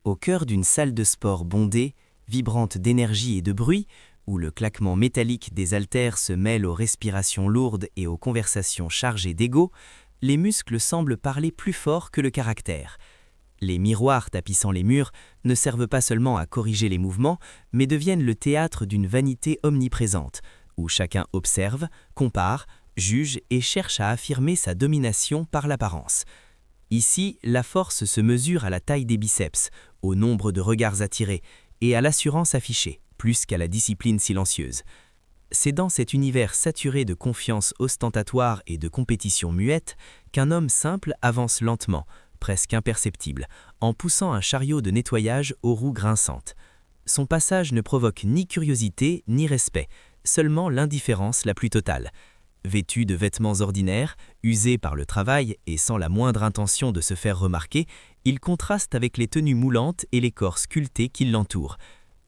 Au cœur d'une salle de sport bondée, vibrante d'énergie et de bruit, où le claquement métallique des haltères se mêle aux respirations lourdes et aux conversations chargées d'ego, les muscles semblent parler plus fort que le caractère. Les miroirs tapissant les murs ne servent pas seulement à corriger les mouvements, mais deviennent le théâtre d'une vanité omniprésente, où chacun observe, compare, juge et cherche à affirmer sa domination par l'apparence. Ici, la force se mesure à la taille des biceps, au nombre de regards attirés et à l'assurance affichée, plus qu'à la discipline silencieuse. C'est dans cet univers saturé de confiance ostentatoire et de compétition muette qu'un homme simple avance lentement, presque imperceptible, en poussant un chariot de nettoyage aux roues grinçantes. Son passage ne provoque ni curiosité ni respect, seulement l'indifférence la plus totale. Vêtu de vêtements ordinaires, usé par le travail et sans la moindre intention de se faire remarquer, il contraste avec les tenues moulantes et les corps sculptés qui l'entourent.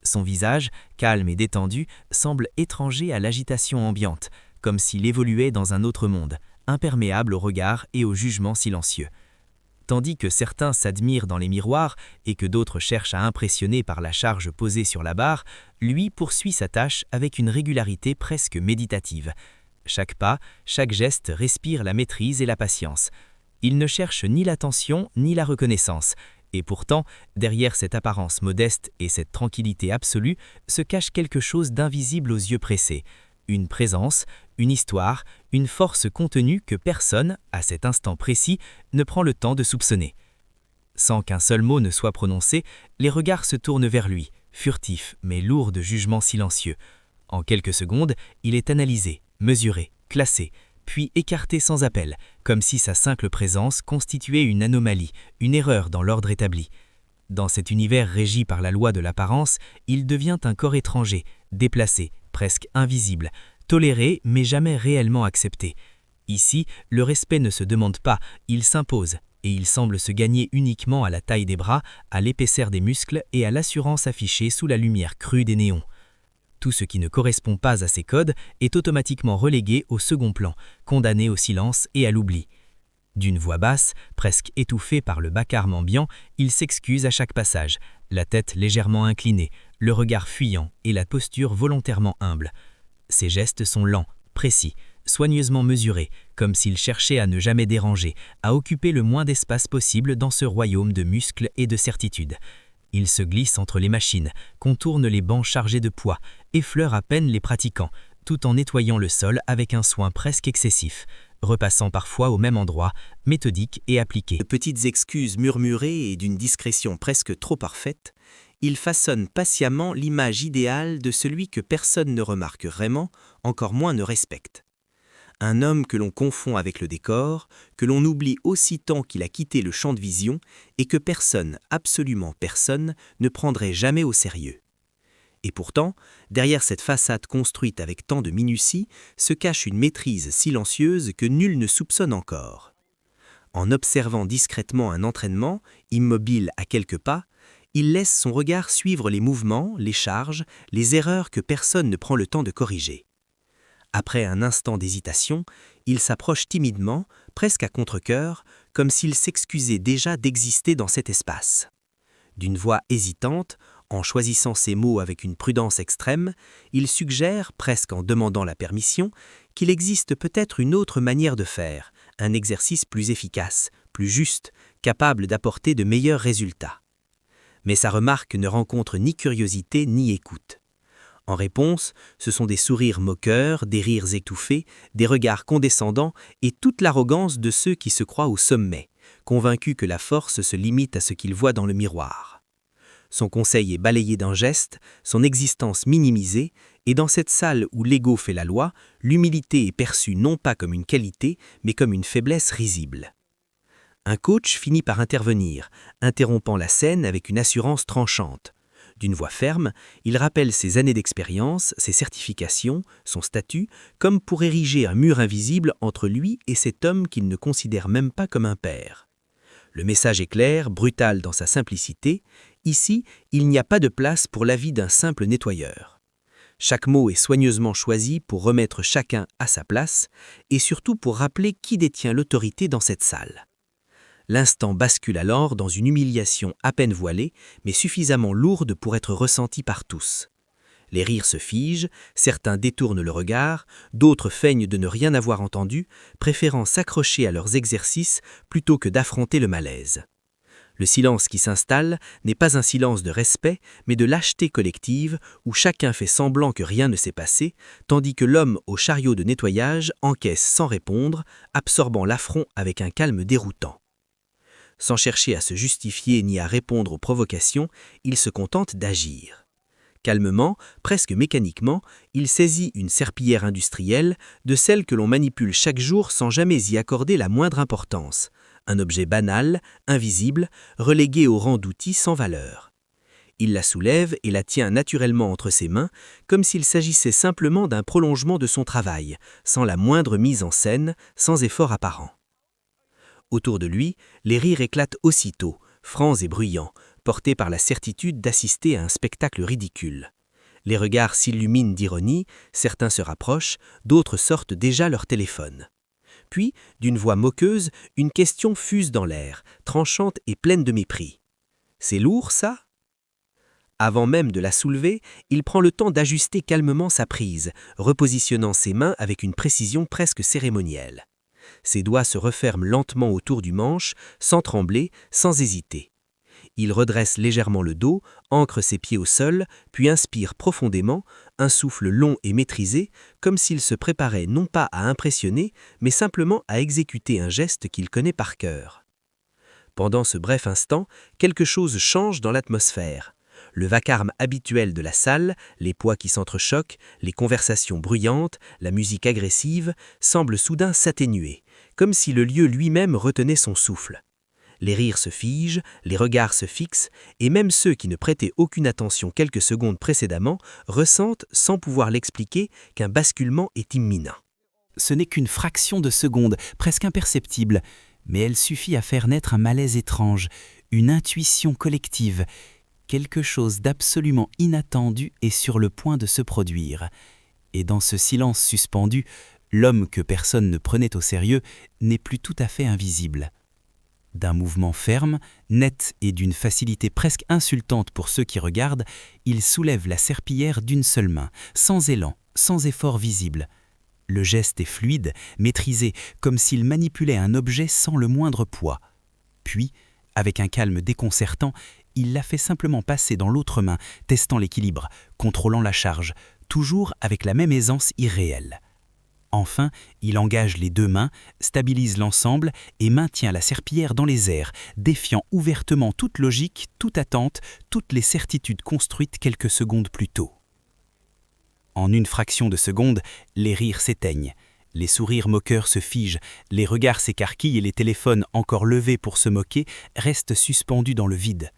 Son visage, calme et détendu, semble étranger à l'agitation ambiante, comme s'il évoluait dans un autre monde, imperméable au regard et au jugement silencieux. Tandis que certains s'admirent dans les miroirs et que d'autres cherchent à impressionner par la charge posée sur la barre, lui poursuit sa tâche avec une régularité presque méditative. Chaque pas, chaque geste respire la maîtrise et la patience. Il ne cherche ni l'attention ni la reconnaissance, et pourtant, derrière cette apparence modeste et cette tranquillité absolue, se cache quelque chose d'invisible aux yeux pressés. Une présence, une histoire, une force contenue que personne, à cet instant précis, ne prend le temps de soupçonner. Sans qu'un seul mot ne soit prononcé, les regards se tournent vers lui, furtifs mais lourds de jugements silencieux. En quelques secondes, il est analysé, mesuré, classé, puis écarté sans appel, comme si sa simple présence constituait une anomalie, une erreur dans l'ordre établi. Dans cet univers régi par la loi de l'apparence, il devient un corps étranger, déplacé, presque invisible, toléré mais jamais réellement accepté. Ici, le respect ne se demande pas, il s'impose, et il semble se gagner uniquement à la taille des bras, à l'épaisseur des muscles et à l'assurance affichée sous la lumière crue des néons. Tout ce qui ne correspond pas à ces codes est automatiquement relégué au second plan, condamné au silence et à l'oubli. D'une voix basse, presque étouffée par le vacarme ambiant, il s'excuse à chaque passage, la tête légèrement inclinée, le regard fuyant et la posture volontairement humble. Ses gestes sont lents, précis, soigneusement mesurés, comme s'il cherchait à ne jamais déranger, à occuper le moins d'espace possible dans ce royaume de muscles et de certitude. Il se glisse entre les machines, contourne les bancs chargés de poids, effleure à peine les pratiquants, tout en nettoyant le sol avec un soin presque excessif, repassant parfois au même endroit, méthodique et appliqué. De petites excuses murmurées et d'une discrétion presque trop parfaite, il façonne patiemment l'image idéale de celui que personne ne remarque vraiment, encore moins ne respecte. Un homme que l'on confond avec le décor, que l'on oublie aussitôt qu'il a quitté le champ de vision et que personne, absolument personne, ne prendrait jamais au sérieux. Et pourtant, derrière cette façade construite avec tant de minutie, se cache une maîtrise silencieuse que nul ne soupçonne encore. En observant discrètement un entraînement, immobile à quelques pas, il laisse son regard suivre les mouvements, les charges, les erreurs que personne ne prend le temps de corriger. Après un instant d'hésitation, il s'approche timidement, presque à contre-cœur, comme s'il s'excusait déjà d'exister dans cet espace. D'une voix hésitante, en choisissant ses mots avec une prudence extrême, il suggère, presque en demandant la permission, qu'il existe peut-être une autre manière de faire, un exercice plus efficace, plus juste, capable d'apporter de meilleurs résultats. Mais sa remarque ne rencontre ni curiosité ni écoute. En réponse, ce sont des sourires moqueurs, des rires étouffés, des regards condescendants et toute l'arrogance de ceux qui se croient au sommet, convaincus que la force se limite à ce qu'ils voient dans le miroir. Son conseil est balayé d'un geste, son existence minimisée, et dans cette salle où l'ego fait la loi, l'humilité est perçue non pas comme une qualité, mais comme une faiblesse risible. Un coach finit par intervenir, interrompant la scène avec une assurance tranchante. D'une voix ferme, il rappelle ses années d'expérience, ses certifications, son statut, comme pour ériger un mur invisible entre lui et cet homme qu'il ne considère même pas comme un père. Le message est clair, brutal dans sa simplicité. Ici, il n'y a pas de place pour l'avis d'un simple nettoyeur. Chaque mot est soigneusement choisi pour remettre chacun à sa place et surtout pour rappeler qui détient l'autorité dans cette salle. L'instant bascule alors dans une humiliation à peine voilée, mais suffisamment lourde pour être ressentie par tous. Les rires se figent, certains détournent le regard, d'autres feignent de ne rien avoir entendu, préférant s'accrocher à leurs exercices plutôt que d'affronter le malaise. Le silence qui s'installe n'est pas un silence de respect, mais de lâcheté collective où chacun fait semblant que rien ne s'est passé, tandis que l'homme au chariot de nettoyage encaisse sans répondre, absorbant l'affront avec un calme déroutant. Sans chercher à se justifier ni à répondre aux provocations, il se contente d'agir. Calmement, presque mécaniquement, il saisit une serpillière industrielle, de celle que l'on manipule chaque jour sans jamais y accorder la moindre importance. Un objet banal, invisible, relégué au rang d'outil sans valeur. Il la soulève et la tient naturellement entre ses mains, comme s'il s'agissait simplement d'un prolongement de son travail, sans la moindre mise en scène, sans effort apparent. Autour de lui, les rires éclatent aussitôt, francs et bruyants, portés par la certitude d'assister à un spectacle ridicule. Les regards s'illuminent d'ironie, certains se rapprochent, d'autres sortent déjà leur téléphone. Puis, d'une voix moqueuse, une question fuse dans l'air, tranchante et pleine de mépris. « C'est lourd, ça ?» Avant même de la soulever, il prend le temps d'ajuster calmement sa prise, repositionnant ses mains avec une précision presque cérémonielle. Ses doigts se referment lentement autour du manche, sans trembler, sans hésiter. Il redresse légèrement le dos, ancre ses pieds au sol, puis inspire profondément, un souffle long et maîtrisé, comme s'il se préparait non pas à impressionner, mais simplement à exécuter un geste qu'il connaît par cœur. Pendant ce bref instant, quelque chose change dans l'atmosphère. Le vacarme habituel de la salle, les poids qui s'entrechoquent, les conversations bruyantes, la musique agressive, semblent soudain s'atténuer, comme si le lieu lui-même retenait son souffle. Les rires se figent, les regards se fixent, et même ceux qui ne prêtaient aucune attention quelques secondes précédemment ressentent, sans pouvoir l'expliquer, qu'un basculement est imminent. Ce n'est qu'une fraction de seconde, presque imperceptible, mais elle suffit à faire naître un malaise étrange, une intuition collective. Quelque chose d'absolument inattendu est sur le point de se produire. Et dans ce silence suspendu, l'homme que personne ne prenait au sérieux n'est plus tout à fait invisible. D'un mouvement ferme, net et d'une facilité presque insultante pour ceux qui regardent, il soulève la serpillière d'une seule main, sans élan, sans effort visible. Le geste est fluide, maîtrisé, comme s'il manipulait un objet sans le moindre poids. Puis, avec un calme déconcertant, il la fait simplement passer dans l'autre main, testant l'équilibre, contrôlant la charge, toujours avec la même aisance irréelle. Enfin, il engage les deux mains, stabilise l'ensemble et maintient la serpillière dans les airs, défiant ouvertement toute logique, toute attente, toutes les certitudes construites quelques secondes plus tôt. En une fraction de seconde, les rires s'éteignent. Les sourires moqueurs se figent, les regards s'écarquillent et les téléphones encore levés pour se moquer restent suspendus dans le vide.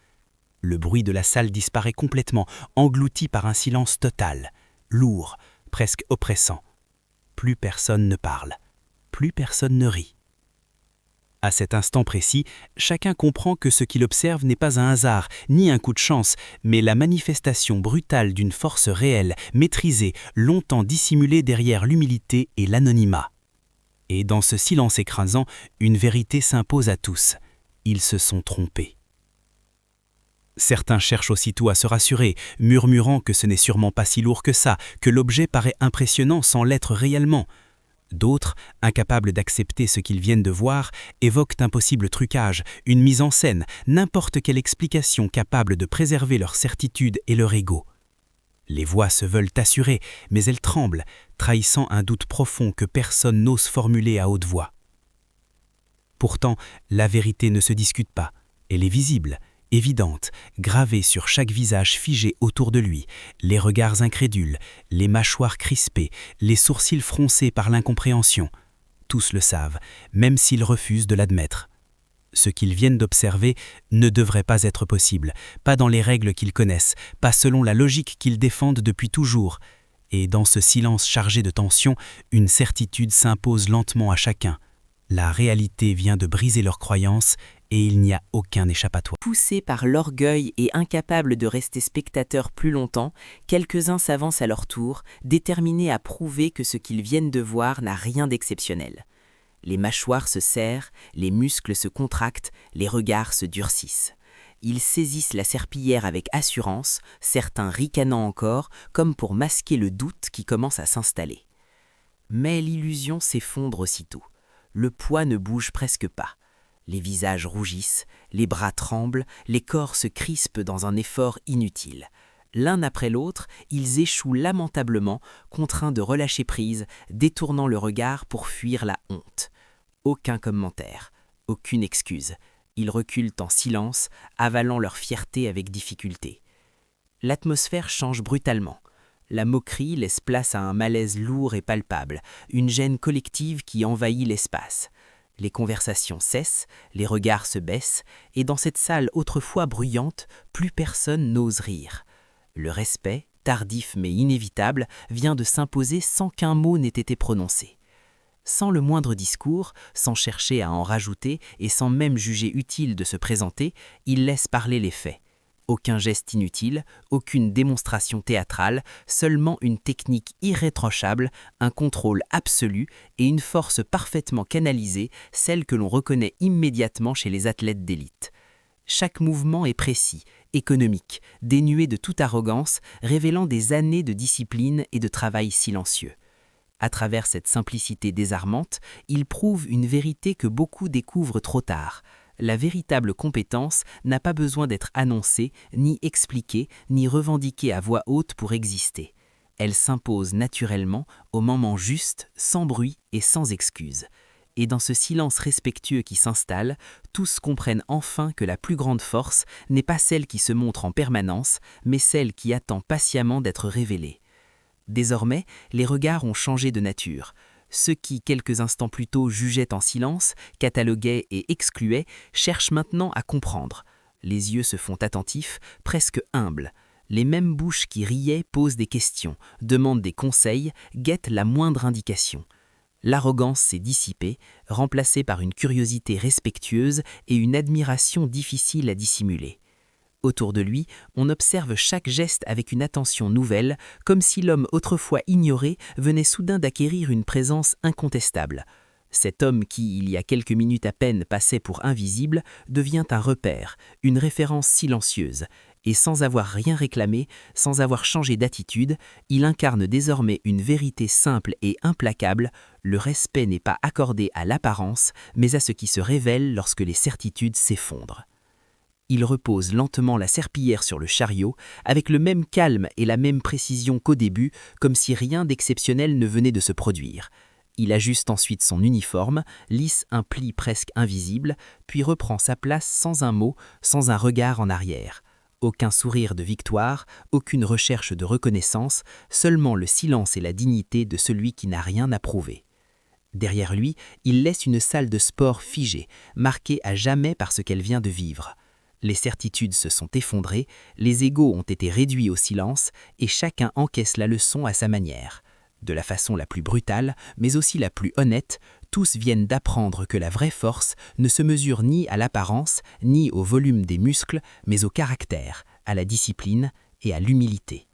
Le bruit de la salle disparaît complètement, englouti par un silence total, lourd, presque oppressant. Plus personne ne parle, plus personne ne rit. À cet instant précis, chacun comprend que ce qu'il observe n'est pas un hasard, ni un coup de chance, mais la manifestation brutale d'une force réelle, maîtrisée, longtemps dissimulée derrière l'humilité et l'anonymat. Et dans ce silence écrasant, une vérité s'impose à tous. Ils se sont trompés. Certains cherchent aussitôt à se rassurer, murmurant que ce n'est sûrement pas si lourd que ça, que l'objet paraît impressionnant sans l'être réellement. D'autres, incapables d'accepter ce qu'ils viennent de voir, évoquent un possible trucage, une mise en scène, n'importe quelle explication capable de préserver leur certitude et leur ego. Les voix se veulent assurées, mais elles tremblent, trahissant un doute profond que personne n'ose formuler à haute voix. Pourtant, la vérité ne se discute pas, elle est visible, évidente, gravée sur chaque visage figé autour de lui, les regards incrédules, les mâchoires crispées, les sourcils froncés par l'incompréhension. Tous le savent, même s'ils refusent de l'admettre. Ce qu'ils viennent d'observer ne devrait pas être possible, pas dans les règles qu'ils connaissent, pas selon la logique qu'ils défendent depuis toujours. Et dans ce silence chargé de tension, une certitude s'impose lentement à chacun. La réalité vient de briser leurs croyances et il n'y a aucun échappatoire. Poussés par l'orgueil et incapables de rester spectateurs plus longtemps, quelques-uns s'avancent à leur tour, déterminés à prouver que ce qu'ils viennent de voir n'a rien d'exceptionnel. Les mâchoires se serrent, les muscles se contractent, les regards se durcissent. Ils saisissent la serpillière avec assurance, certains ricanant encore, comme pour masquer le doute qui commence à s'installer. Mais l'illusion s'effondre aussitôt. Le poids ne bouge presque pas. Les visages rougissent, les bras tremblent, les corps se crispent dans un effort inutile. L'un après l'autre, ils échouent lamentablement, contraints de relâcher prise, détournant le regard pour fuir la honte. Aucun commentaire, aucune excuse. Ils reculent en silence, avalant leur fierté avec difficulté. L'atmosphère change brutalement. La moquerie laisse place à un malaise lourd et palpable, une gêne collective qui envahit l'espace. Les conversations cessent, les regards se baissent, et dans cette salle autrefois bruyante, plus personne n'ose rire. Le respect, tardif mais inévitable, vient de s'imposer sans qu'un mot n'ait été prononcé. Sans le moindre discours, sans chercher à en rajouter et sans même juger utile de se présenter, il laisse parler les faits. Aucun geste inutile, aucune démonstration théâtrale, seulement une technique irréprochable, un contrôle absolu et une force parfaitement canalisée, celle que l'on reconnaît immédiatement chez les athlètes d'élite. Chaque mouvement est précis, économique, dénué de toute arrogance, révélant des années de discipline et de travail silencieux. À travers cette simplicité désarmante, il prouve une vérité que beaucoup découvrent trop tard. La véritable compétence n'a pas besoin d'être annoncée, ni expliquée, ni revendiquée à voix haute pour exister. Elle s'impose naturellement, au moment juste, sans bruit et sans excuse. Et dans ce silence respectueux qui s'installe, tous comprennent enfin que la plus grande force n'est pas celle qui se montre en permanence, mais celle qui attend patiemment d'être révélée. Désormais, les regards ont changé de nature. Ceux qui, quelques instants plus tôt, jugeaient en silence, cataloguaient et excluaient, cherchent maintenant à comprendre. Les yeux se font attentifs, presque humbles. Les mêmes bouches qui riaient posent des questions, demandent des conseils, guettent la moindre indication. L'arrogance s'est dissipée, remplacée par une curiosité respectueuse et une admiration difficile à dissimuler. Autour de lui, on observe chaque geste avec une attention nouvelle, comme si l'homme autrefois ignoré venait soudain d'acquérir une présence incontestable. Cet homme qui, il y a quelques minutes à peine, passait pour invisible, devient un repère, une référence silencieuse. Et sans avoir rien réclamé, sans avoir changé d'attitude, il incarne désormais une vérité simple et implacable: le respect n'est pas accordé à l'apparence, mais à ce qui se révèle lorsque les certitudes s'effondrent. Il repose lentement la serpillière sur le chariot, avec le même calme et la même précision qu'au début, comme si rien d'exceptionnel ne venait de se produire. Il ajuste ensuite son uniforme, lisse un pli presque invisible, puis reprend sa place sans un mot, sans un regard en arrière. Aucun sourire de victoire, aucune recherche de reconnaissance, seulement le silence et la dignité de celui qui n'a rien à prouver. Derrière lui, il laisse une salle de sport figée, marquée à jamais par ce qu'elle vient de vivre. Les certitudes se sont effondrées, les égos ont été réduits au silence et chacun encaisse la leçon à sa manière. De la façon la plus brutale, mais aussi la plus honnête, tous viennent d'apprendre que la vraie force ne se mesure ni à l'apparence, ni au volume des muscles, mais au caractère, à la discipline et à l'humilité.